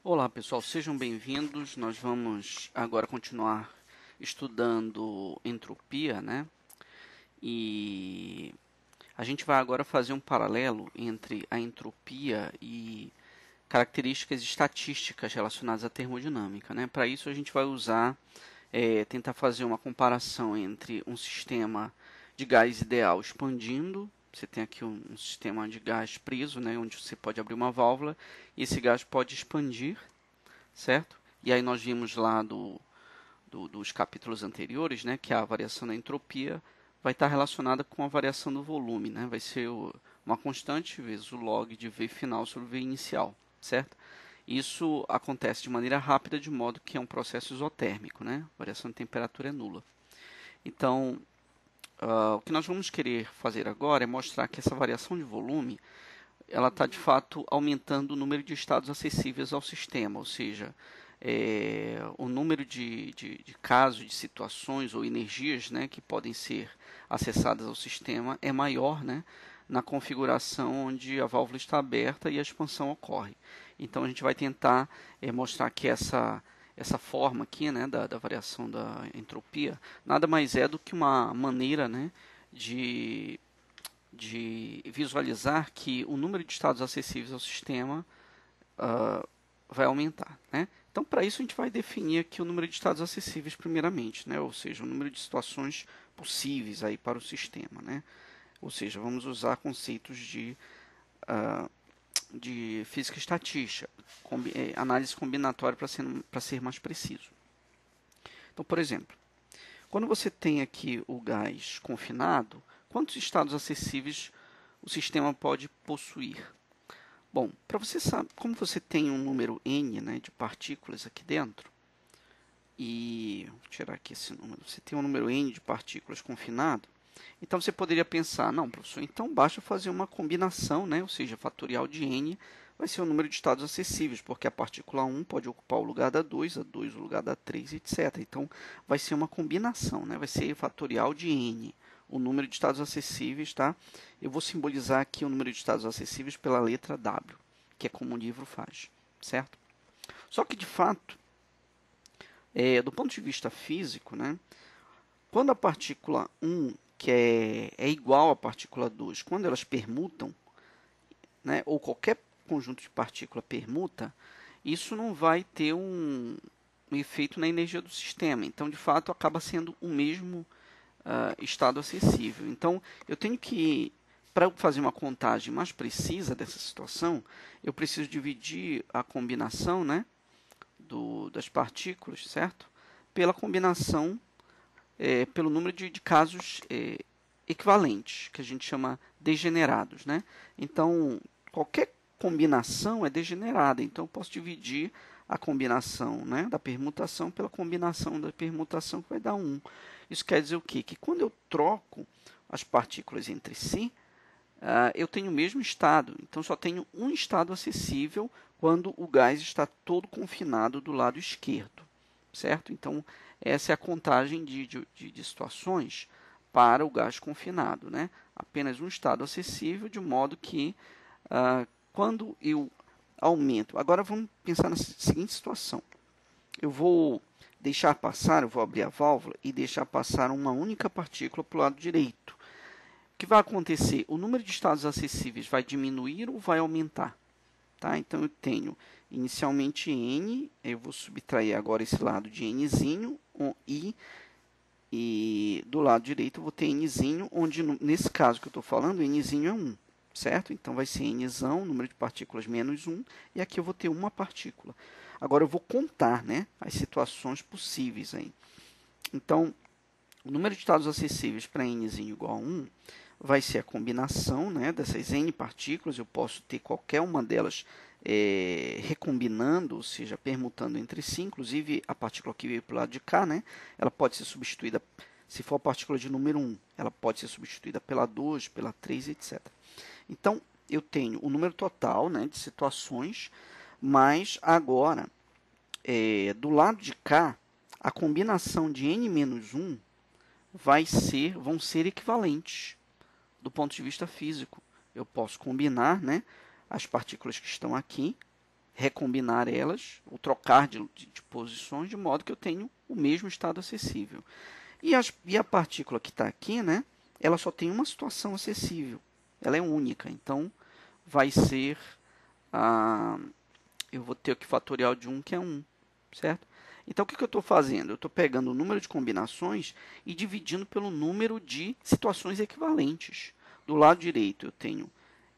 Olá pessoal, sejam bem-vindos. Nós vamos agora continuar estudando entropia, né? E a gente vai agora fazer um paralelo entre a entropia e características estatísticas relacionadas à termodinâmica, né? Para isso a gente vai tentar fazer uma comparação entre um sistema de gás ideal expandindo. Você tem aqui um sistema de gás preso, né, onde você pode abrir uma válvula e esse gás pode expandir, certo? E aí nós vimos lá dos capítulos anteriores, né, que a variação da entropia vai estar relacionada com a variação do volume, né? Vai ser uma constante vezes o log de V final sobre V inicial, certo? Isso acontece de maneira rápida, de modo que é um processo isotérmico, né? A variação de temperatura é nula. Então, o que nós vamos querer fazer agora é mostrar que essa variação de volume ela está de fato aumentando o número de estados acessíveis ao sistema, ou seja, o número de casos, de situações ou energias, né, que podem ser acessadas ao sistema é maior, né, na configuração onde a válvula está aberta e a expansão ocorre. Então a gente vai tentar mostrar que essa forma aqui, né, da variação da entropia nada mais é do que uma maneira, né, de visualizar que o número de estados acessíveis ao sistema vai aumentar, né? Então, para isso, a gente vai definir aqui o número de estados acessíveis primeiramente, né? Ou seja, o número de situações possíveis aí para o sistema, né? Ou seja, vamos usar conceitos de física estatística, análise combinatória para ser mais preciso. Então, por exemplo, quando você tem aqui o gás confinado, quantos estados acessíveis o sistema pode possuir? Bom, para você saber, como você tem um número n, né, de partículas aqui dentro, e vou tirar aqui esse número, você tem um número n de partículas confinado, então você poderia pensar, não, professor, então basta fazer uma combinação, né, ou seja, fatorial de n vai ser o número de estados acessíveis, porque a partícula 1 pode ocupar o lugar da 2, a 2 o lugar da 3, etc. Então vai ser uma combinação, né, vai ser fatorial de n, o número de estados acessíveis, tá? Eu vou simbolizar aqui o número de estados acessíveis pela letra W, que é como o livro faz, certo? Só que, de fato, do ponto de vista físico, né, quando a partícula 1, que é igual à partícula 2, quando elas permutam, né, ou qualquer conjunto de partícula permuta, isso não vai ter um efeito na energia do sistema. Então, de fato, acaba sendo o mesmo estado acessível. Então, eu tenho que, para fazer uma contagem mais precisa dessa situação, eu preciso dividir a combinação, né, das partículas, certo? Pela combinação, pelo número de casos equivalentes, que a gente chama degenerados, né? Então, qualquer combinação é degenerada. Então, eu posso dividir a combinação, né, da permutação pela combinação da permutação, que vai dar 1. Isso quer dizer o quê? Que quando eu troco as partículas entre si, eu tenho o mesmo estado. Então, só tenho um estado acessível quando o gás está todo confinado do lado esquerdo, certo? Então, essa é a contagem de situações para o gás confinado, né? Apenas um estado acessível, de modo que quando eu aumento... Agora vamos pensar na seguinte situação. Eu vou deixar passar, eu vou abrir a válvula e deixar passar uma única partícula para o lado direito. O que vai acontecer? O número de estados acessíveis vai diminuir ou vai aumentar? Tá? Então, eu tenho inicialmente n, eu vou subtrair agora esse lado de nzinho, e do lado direito eu vou ter nzinho, onde nesse caso que eu estou falando, nzinho é 1, certo? Então, vai ser nzão, número de partículas menos 1, e aqui eu vou ter uma partícula. Agora, eu vou contar, né, as situações possíveis aí. Então, o número de estados acessíveis para nzinho igual a 1 vai ser a combinação, né, dessas n partículas. Eu posso ter qualquer uma delas recombinando, ou seja, permutando entre si. Inclusive, a partícula que veio para o lado de cá, né, ela pode ser substituída, se for a partícula de número 1, ela pode ser substituída pela 2, pela 3, etc. Então, eu tenho o número total, né, de situações, mas agora, do lado de cá, a combinação de n menos 1 vão ser equivalentes do ponto de vista físico. Eu posso combinar, né, as partículas que estão aqui, recombinar elas, ou trocar de posições, de modo que eu tenho o mesmo estado acessível. E a partícula que está aqui, né, ela só tem uma situação acessível, ela é única, então vai ser, eu vou ter aqui o fatorial de 1, que é 1, certo? Então, o que eu estou fazendo? Eu estou pegando o número de combinações e dividindo pelo número de situações equivalentes. Do lado direito, eu tenho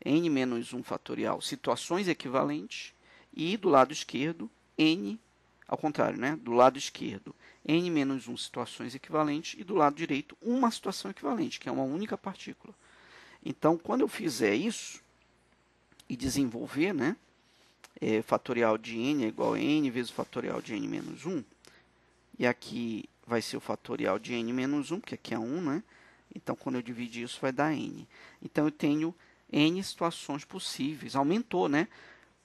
n menos 1 fatorial situações equivalentes, e do lado esquerdo, n, ao contrário, né? Do lado esquerdo, n menos 1 situações equivalentes, e do lado direito, uma situação equivalente, que é uma única partícula. Então, quando eu fizer isso e desenvolver, né? Fatorial de n é igual a n vezes o fatorial de n menos 1, e aqui vai ser o fatorial de n menos 1, porque aqui é 1, né? Então, quando eu dividir isso, vai dar n. Então, eu tenho n situações possíveis. Aumentou, né?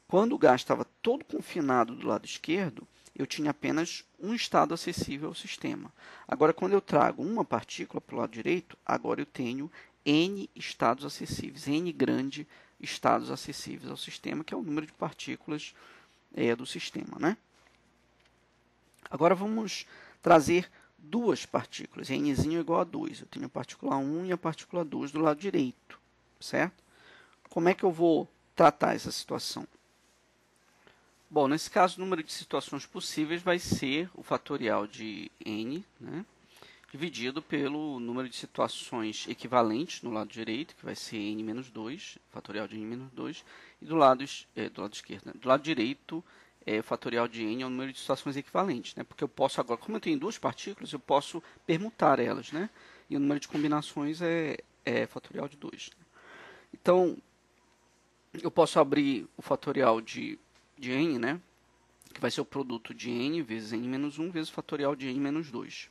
Quando o gás estava todo confinado do lado esquerdo, eu tinha apenas um estado acessível ao sistema. Agora, quando eu trago uma partícula para o lado direito, agora eu tenho n estados acessíveis, n grande estados acessíveis ao sistema, que é o número de partículas do sistema, né? Agora vamos trazer duas partículas, nzinho igual a 2. Eu tenho a partícula 1 e a partícula 2 do lado direito, certo? Como é que eu vou tratar essa situação? Bom, nesse caso, o número de situações possíveis vai ser o fatorial de n, né, dividido pelo número de situações equivalentes no lado direito, que vai ser n menos 2, fatorial de n menos 2, e do lado esquerdo, né, do lado direito, o fatorial de n é o número de situações equivalentes, né, porque eu posso agora, como eu tenho duas partículas, eu posso permutar elas, né, e o número de combinações é fatorial de 2. Então, eu posso abrir o fatorial de n, né, que vai ser o produto de n vezes n menos 1 vezes o fatorial de n menos 2.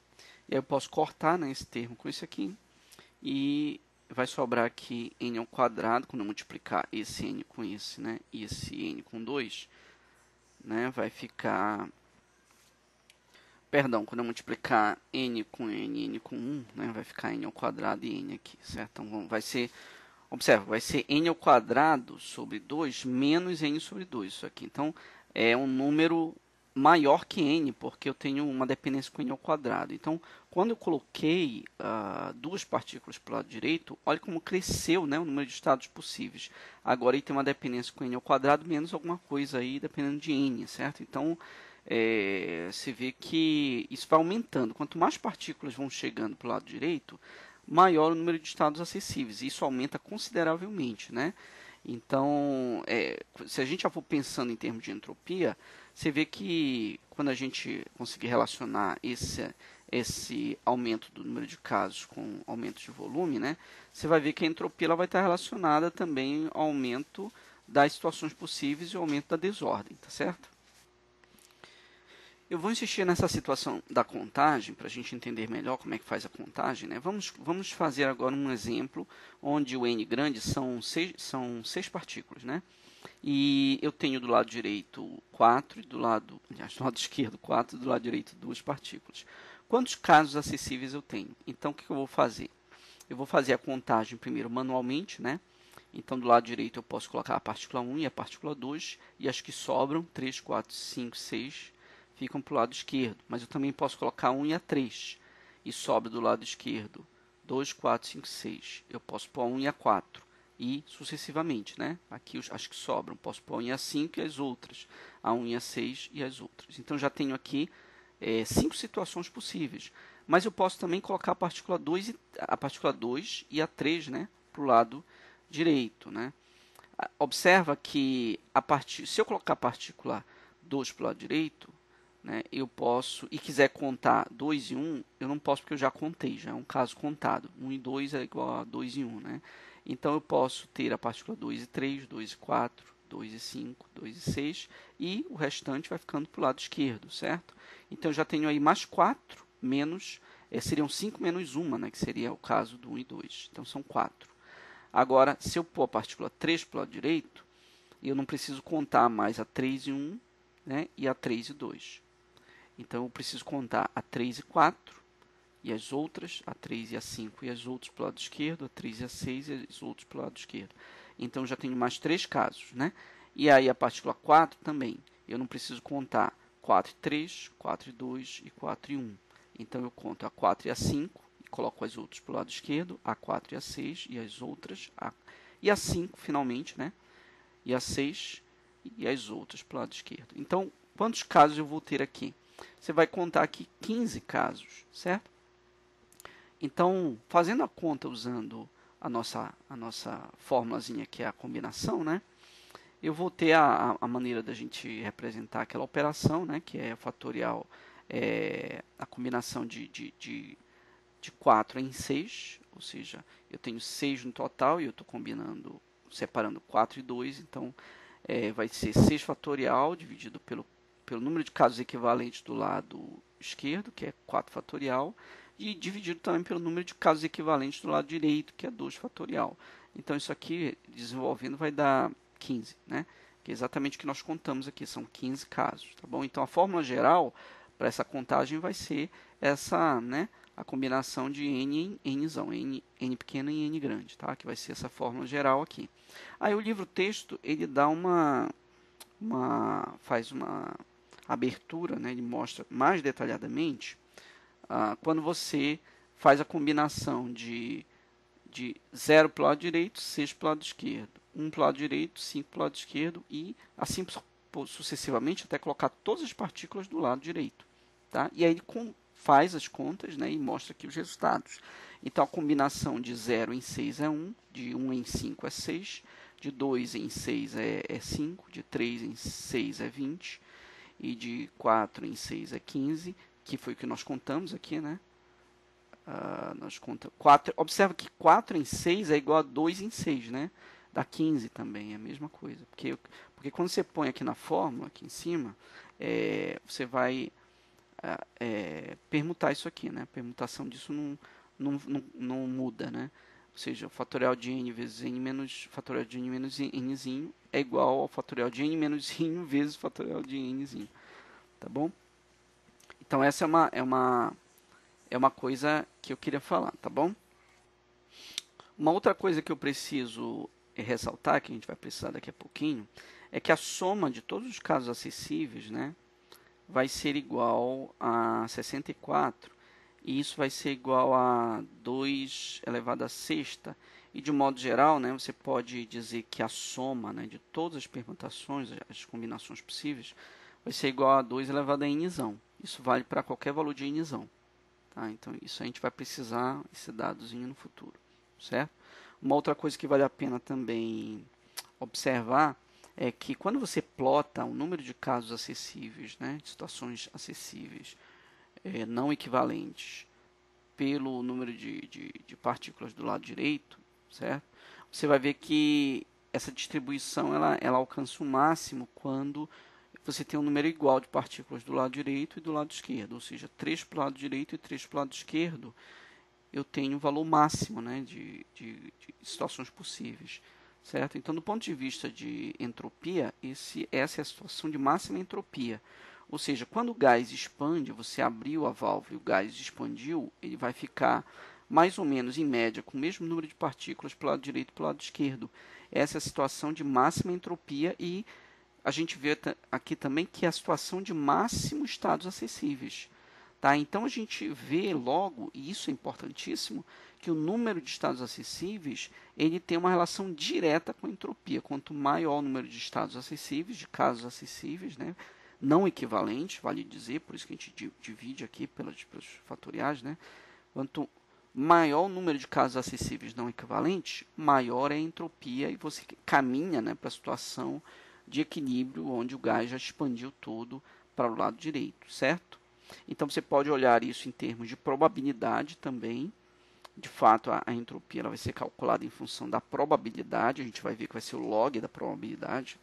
E aí eu posso cortar, né, esse termo com esse aqui, e vai sobrar aqui n ao quadrado, quando eu multiplicar esse n com esse, né, e esse n com 2, né, vai ficar... Perdão, quando eu multiplicar n com n com 1, né, vai ficar n ao quadrado e n aqui, certo? Então, vai ser... Observa, vai ser n ao quadrado sobre 2 menos n sobre 2, isso aqui. Então, é um número maior que n, porque eu tenho uma dependência com n ao quadrado. Então, quando eu coloquei duas partículas para o lado direito, olha como cresceu, né, o número de estados possíveis. Agora, ele tem uma dependência com n ao quadrado menos alguma coisa aí, dependendo de n, certo? Então, você vê que isso vai aumentando. Quanto mais partículas vão chegando para o lado direito, maior o número de estados acessíveis. Isso aumenta consideravelmente, né? Então, se a gente já for pensando em termos de entropia, você vê que quando a gente conseguir relacionar esse aumento do número de casos com aumento de volume, né, você vai ver que a entropia ela vai estar relacionada também ao aumento das situações possíveis e ao aumento da desordem, tá certo? Eu vou insistir nessa situação da contagem, para a gente entender melhor como é que faz a contagem, né? Vamos fazer agora um exemplo onde o n grande são seis partículas, né? E eu tenho do lado direito 4, e do lado esquerdo 4, e do lado direito 2 partículas. Quantos casos acessíveis eu tenho? Então, o que eu vou fazer? Eu vou fazer a contagem primeiro manualmente, né? Então, do lado direito eu posso colocar a partícula 1 e a partícula 2, e as que sobram, 3, 4, 5, 6... ficam para o lado esquerdo, mas eu também posso colocar 1 e a 3, e sobra do lado esquerdo 2, 4, 5, 6. Eu posso pôr 1 e a 4, e sucessivamente, né? Aqui as que sobram, posso pôr 1 e a 5 e as outras, a 1 e a 6 e as outras. Então, já tenho aqui 5 situações possíveis, mas eu posso também colocar a partícula 2 e a 3, né? Para o lado direito, né? Observa que se eu colocar a partícula 2 para o lado direito, né, eu posso, e quiser contar 2 e 1, eu não posso porque eu já contei, já é um caso contado. 1 e 2 é igual a 2 e 1. Né? Então, eu posso ter a partícula 2 e 3, 2 e 4, 2 e 5, 2 e 6, e o restante vai ficando para o lado esquerdo, certo? Então, eu já tenho aí mais 4, menos, seriam 5 menos 1, né, que seria o caso do 1 e 2. Então, são 4. Agora, se eu pôr a partícula 3 para o lado direito, eu não preciso contar mais a 3 e 1, né, e a 3 e 2. Então, eu preciso contar a 3 e 4, e as outras, a 3 e a 5, e as outras para o lado esquerdo, a 3 e a 6, e as outras para o lado esquerdo. Então, já tenho mais 3 casos, né? E aí a partícula 4 também. Eu não preciso contar 4 e 3, 4 e 2 e 4 e 1. Então eu conto a 4 e a 5 e coloco as outras para o lado esquerdo, a 4 e a 6 e as outras, e a 5 finalmente, né? E a 6 e as outras para o lado esquerdo. Então, quantos casos eu vou ter aqui? Você vai contar aqui 15 casos, certo? Então, fazendo a conta usando a nossa formulazinha que é a combinação, né? Eu vou ter a maneira da gente representar aquela operação, né? Que é fatorial, a combinação de 4 em 6, ou seja, eu tenho 6 no total e eu estou combinando, separando 4 e 2, então vai ser 6 fatorial dividido pelo número de casos equivalentes do lado esquerdo, que é 4 fatorial, e dividido também pelo número de casos equivalentes do lado direito, que é 2 fatorial. Então isso aqui, desenvolvendo, vai dar 15, né? Que é exatamente o que nós contamos aqui, são 15 casos, tá bom? Então a fórmula geral para essa contagem vai ser essa, né? A combinação de n em nzão, n pequeno e n grande, tá? Que vai ser essa fórmula geral aqui. Aí o livro texto, ele dá faz uma abertura, né? Ele mostra mais detalhadamente quando você faz a combinação de 0 para o lado direito, 6 para o lado esquerdo, 1 para o lado direito, 5 para o lado esquerdo e assim sucessivamente até colocar todas as partículas do lado direito. Tá? E aí ele faz as contas, né, e mostra aqui os resultados. Então a combinação de 0 em 6 é 1, de 1 em 5 é 6, de 2 em 6 é 5, de 3 em 6 é 20 e de 4 em 6 é 15, que foi o que nós contamos aqui, né? Nós contamos 4, observa que 4 em 6 é igual a 2 em 6, né? Dá 15 também, é a mesma coisa. Porque quando você põe aqui na fórmula, aqui em cima, você vai permutar isso aqui, né? A permutação disso não muda, né? Ou seja, o fatorial de n vezes n menos fatorial de n menos nzinho é igual ao fatorial de n menos zinho vezes o fatorial de nzinho, tá bom? Então essa é uma coisa que eu queria falar, tá bom? Uma outra coisa que eu preciso ressaltar, que a gente vai precisar daqui a pouquinho, é que a soma de todos os casos acessíveis, né, vai ser igual a 64, e isso vai ser igual a 2 elevado a sexta. E de modo geral, né, você pode dizer que a soma, né, de todas as permutações, as combinações possíveis, vai ser igual a 2 elevado a nzão. Isso vale para qualquer valor de nzão. Tá? Então, isso a gente vai precisar, esse dadozinho no futuro, certo? Uma outra coisa que vale a pena também observar é que quando você plota o número de casos acessíveis, né, de situações acessíveis não equivalentes pelo número de partículas do lado direito, certo? Você vai ver que essa distribuição ela alcança o máximo quando você tem um número igual de partículas do lado direito e do lado esquerdo, ou seja, 3 para o lado direito e 3 para o lado esquerdo, eu tenho o valor máximo, né, de situações possíveis, certo? Então, do ponto de vista de entropia, essa é a situação de máxima entropia, ou seja, quando o gás expande, você abriu a válvula e o gás expandiu, ele vai ficar mais ou menos em média com o mesmo número de partículas para o lado direito e para o lado esquerdo. Essa é a situação de máxima entropia e a gente vê aqui também que é a situação de máximo estados acessíveis. Tá? Então a gente vê logo, e isso é importantíssimo, que o número de estados acessíveis ele tem uma relação direta com a entropia. Quanto maior o número de estados acessíveis, de casos acessíveis, né, não equivalentes, vale dizer, por isso que a gente divide aqui pelos fatoriais, né, quanto maior o número de casos acessíveis não equivalentes, maior é a entropia e você caminha, né, para a situação de equilíbrio onde o gás já expandiu todo para o lado direito, certo? Então você pode olhar isso em termos de probabilidade também. De fato, a entropia ela vai ser calculada em função da probabilidade. A gente vai ver que vai ser o log da probabilidade.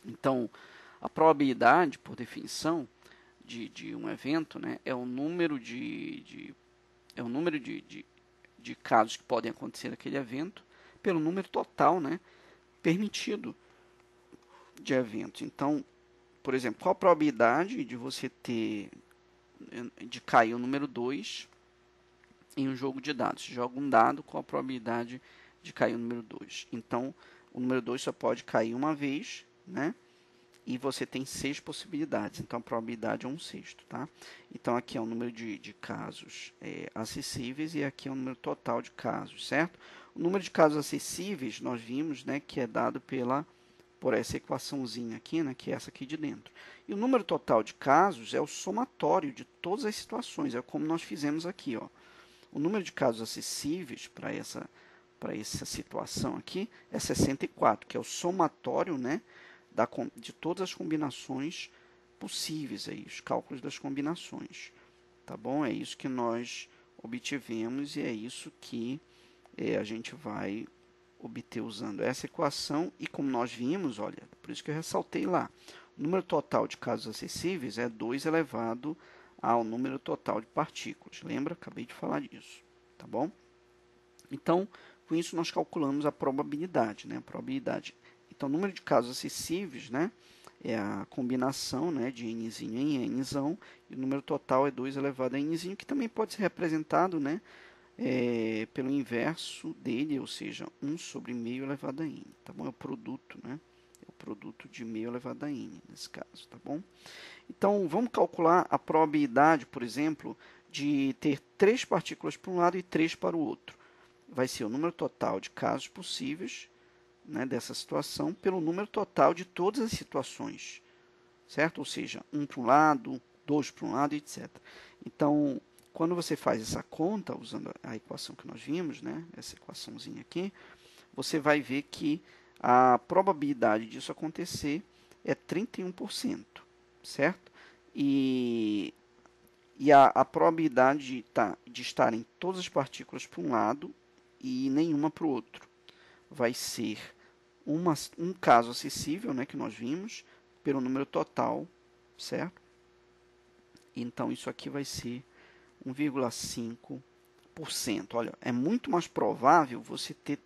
Então, a probabilidade, por definição, de um evento, né, é o número de casos que podem acontecer naquele evento pelo número total, né, permitido de eventos. Então, por exemplo, qual a probabilidade de você de cair o número 2 em um jogo de dados? Você joga um dado, qual a probabilidade de cair o número 2? Então, O número 2 só pode cair uma vez, né? E você tem 6 possibilidades, então a probabilidade é 1/6, tá? Então aqui é o número de casos acessíveis e aqui é o número total de casos, certo? O número de casos acessíveis, nós vimos, né, que é dado por essa equaçãozinha aqui, né, que é essa aqui de dentro. E o número total de casos é o somatório de todas as situações, é como nós fizemos aqui, ó. O número de casos acessíveis para essa situação aqui é 64, que é o somatório, né, de todas as combinações possíveis, aí, os cálculos das combinações. Tá bom? É isso que nós obtivemos e é isso que a gente vai obter usando essa equação. E como nós vimos, olha, por isso que eu ressaltei lá, o número total de casos acessíveis é 2 elevado ao número total de partículas. Lembra? Acabei de falar disso. Tá bom? Então, com isso nós calculamos a probabilidade, né? A probabilidade. Então, o número de casos acessíveis, né, é a combinação, né, de nzinho em nzão, e o número total é 2 elevado a nzinho, que também pode ser representado, né, pelo inverso dele, ou seja, 1 sobre meio elevado a n. Tá bom? É o produto, né? É o produto de meio elevado a n, nesse caso, tá bom? Então, vamos calcular a probabilidade, por exemplo, de ter 3 partículas para um lado e 3 para o outro. Vai ser o número total de casos possíveis, né, dessa situação pelo número total de todas as situações, certo? Ou seja, 1 para um lado, 2 para um lado, etc. Então, quando você faz essa conta, usando a equação que nós vimos, né, essa equaçãozinha aqui, você vai ver que a probabilidade disso acontecer é 31%, certo? E a probabilidade de estarem todas as partículas para um lado e nenhuma para o outro vai ser um caso acessível, né, que nós vimos, pelo número total, certo? Então, isso aqui vai ser 1,5%. Olha, é muito mais provável você ter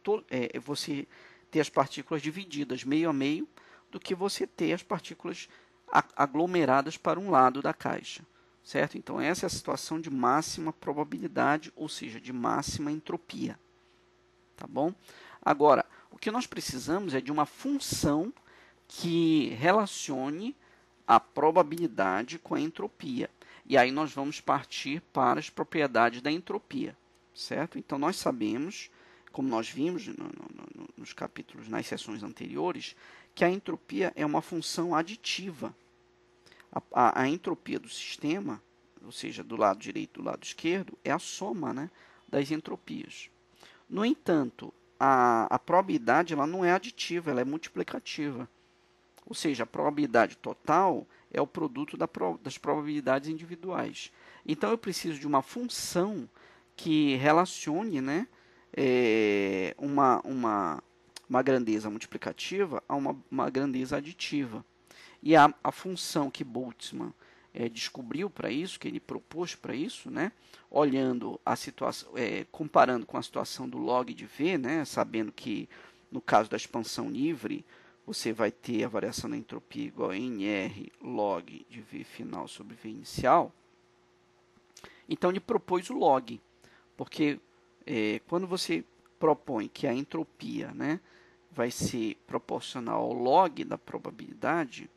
as partículas divididas meio a meio do que você ter as partículas aglomeradas para um lado da caixa, certo? Então, essa é a situação de máxima probabilidade, ou seja, de máxima entropia, tá bom? Agora, o que nós precisamos é de uma função que relacione a probabilidade com a entropia. E aí nós vamos partir para as propriedades da entropia, certo? Então, nós sabemos, como nós vimos nos capítulos, nas sessões anteriores, que a entropia é uma função aditiva. A entropia do sistema, ou seja, do lado direito e do lado esquerdo, é a soma, né, das entropias. No entanto, a probabilidade ela não é aditiva, ela é multiplicativa. Ou seja, a probabilidade total é o produto das probabilidades individuais. Então, eu preciso de uma função que relacione, né, uma grandeza multiplicativa a uma grandeza aditiva. E a função que Boltzmann descobriu para isso, que ele propôs para isso, né, olhando a situação, comparando com a situação do log de V, né, sabendo que no caso da expansão livre, você vai ter a variação da entropia igual a NR log de V final sobre V inicial. Então, ele propôs o log, porque quando você propõe que a entropia, né, vai ser proporcional ao log da probabilidade,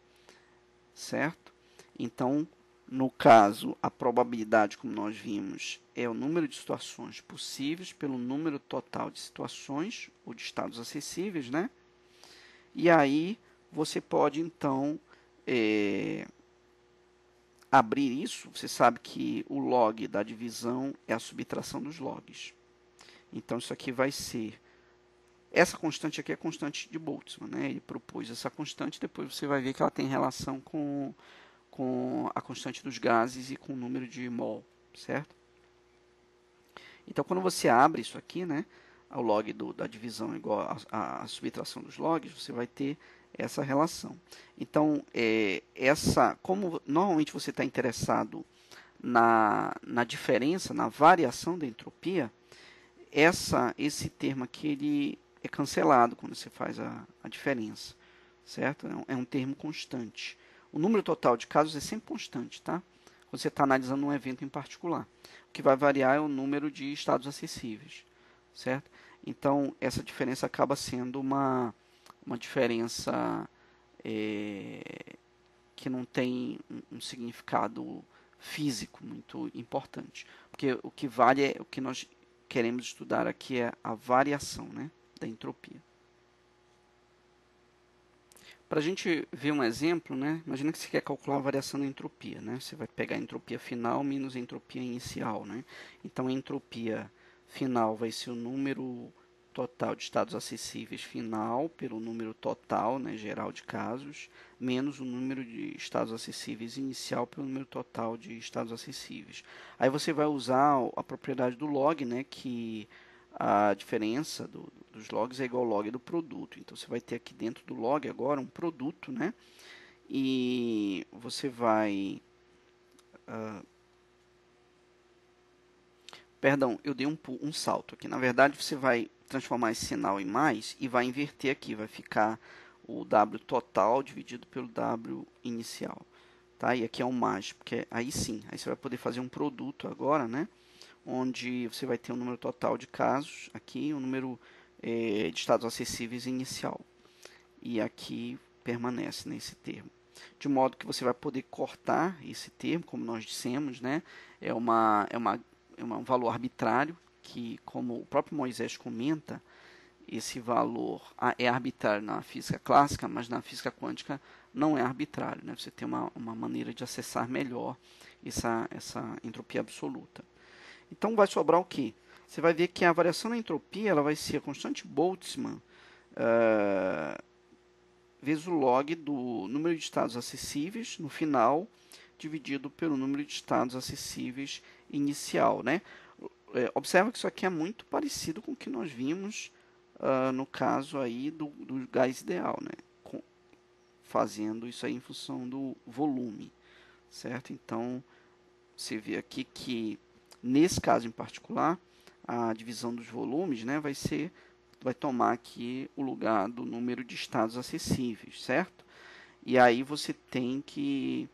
certo? Então, no caso, a probabilidade, como nós vimos, é o número de situações possíveis pelo número total de situações, ou de estados acessíveis, né? E aí, você pode, então, abrir isso. Você sabe que o log da divisão é a subtração dos logs. Então, isso aqui vai ser... Essa constante aqui é a constante de Boltzmann, né? Ele propôs essa constante, depois você vai ver que ela tem relação com a constante dos gases e com o número de mol, certo? Então, quando você abre isso aqui, né, o log da divisão é igual à subtração dos logs, você vai ter essa relação. Então, como normalmente você está interessado na diferença, na variação da entropia, esse termo aqui ele é cancelado quando você faz a diferença, certo? É um termo constante. O número total de casos é sempre constante, tá? Quando você está analisando um evento em particular. O que vai variar é o número de estados acessíveis, certo? Então, essa diferença acaba sendo uma uma diferença que não tem um significado físico muito importante. Porque o que vale é o que nós queremos estudar aqui é a variação, né, da entropia. Para a gente ver um exemplo, né, imagina que você quer calcular a variação da entropia. Né, você vai pegar a entropia final menos a entropia inicial. Né, então, a entropia final vai ser o número total de estados acessíveis final pelo número total, né, geral de casos, menos o número de estados acessíveis inicial pelo número total de estados acessíveis. Aí você vai usar a propriedade do log, né, que a diferença dos logs é igual ao log do produto. Então você vai ter aqui dentro do log agora um produto, né, e você vai... Perdão, eu dei um salto aqui. Na verdade, você vai transformar esse sinal em mais e vai inverter aqui. Vai ficar o W total dividido pelo W inicial. Tá? E aqui é um mais, porque aí sim, aí você vai poder fazer um produto agora, né? Onde você vai ter o número total de casos aqui, o número de estados acessíveis inicial. E aqui permanece nesse termo. De modo que você vai poder cortar esse termo, como nós dissemos, né? É um valor arbitrário, que, como o próprio Moisés comenta, esse valor é arbitrário na física clássica, mas na física quântica não é arbitrário. Né? Você tem uma maneira de acessar melhor essa entropia absoluta. Então vai sobrar o quê? Você vai ver que a variação da entropia ela vai ser a constante Boltzmann vezes o log do número de estados acessíveis no final dividido pelo número de estados acessíveis inicial, né? Observa que isso aqui é muito parecido com o que nós vimos no caso aí do gás ideal, né? Fazendo isso aí em função do volume, certo? Então, você vê aqui que nesse caso em particular, a divisão dos volumes, né, vai tomar aqui o lugar do número de estados acessíveis, certo? E aí você tem que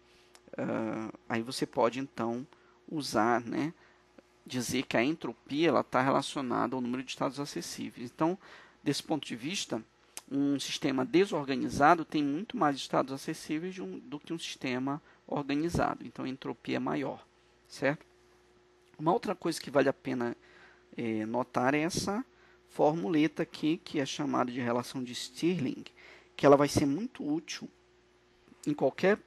aí você pode então usar, né, dizer que a entropia ela está relacionada ao número de estados acessíveis. Então, desse ponto de vista, um sistema desorganizado tem muito mais estados acessíveis do que um sistema organizado. Então, a entropia é maior, certo? Uma outra coisa que vale a pena notar é essa formuleta aqui, que é chamada de relação de Stirling, que ela vai ser muito útil em qualquer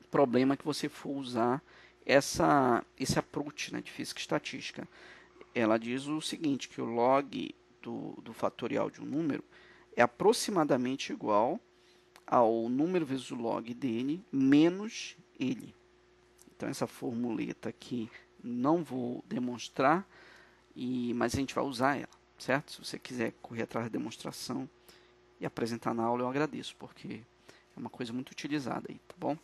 problema que você for usar esse approach, né, de física estatística. Ela diz o seguinte, que o log do fatorial de um número é aproximadamente igual ao número vezes o log dele menos ele. Então, essa formuleta aqui não vou demonstrar, mas a gente vai usar ela, certo? Se você quiser correr atrás da demonstração e apresentar na aula, eu agradeço, porque é uma coisa muito utilizada aí, tá bom?